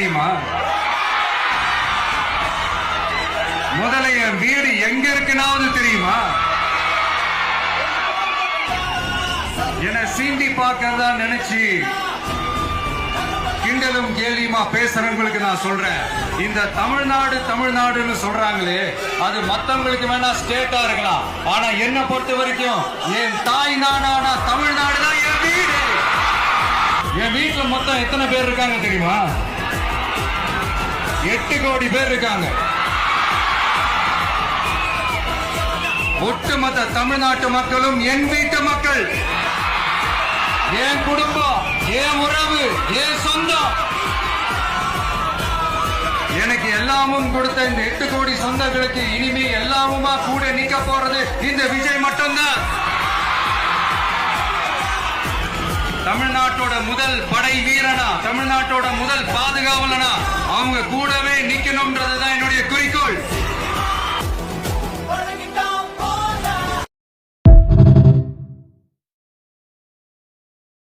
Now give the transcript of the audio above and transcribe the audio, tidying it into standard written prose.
தெரியுமா? முதல்ல என் வீடு எங்க இருக்குனாவது தெரியுமா? என சீண்டி பார்க்கறதா நினைச்சு கிண்டலும் கேலியுமா பேசுறவங்களுக்கு நான் சொல்றேன், இந்த தமிழ்நாடுன்னு சொல்றாங்களே, அது மத்தவங்களுக்கு வேணா ஸ்டேட்டா இருக்கலாம். ஆனா என்ன பொறுத்த வரைக்கும் என் தாய் நாடான தமிழ்நாடு தான் என் வீடு. என் வீட்டுல மொத்தம் எத்தனை பேர் இருக்காங்க தெரியுமா? 8 கோடி பேர் இருக்காங்க. ஒட்டுமொத்த தமிழ்நாட்டு மக்களும் என் வீட்டு மக்கள், என் குடும்பம், என் உறவு, என் சொந்தம். எனக்கு எல்லாமும் கொடுத்த இந்த 8 கோடி சொந்தங்களுக்கு இனிமே எல்லாமுமா கூட நிக்க போறது இந்த விஜய் மட்டும்தான். தமிழ்நாட்டோட முதல் படை வீரனா, தமிழ்நாட்டோட முதல் பாதுகாவலனா அவங்க கூடவே நிக்கணும்ன்றதுதான்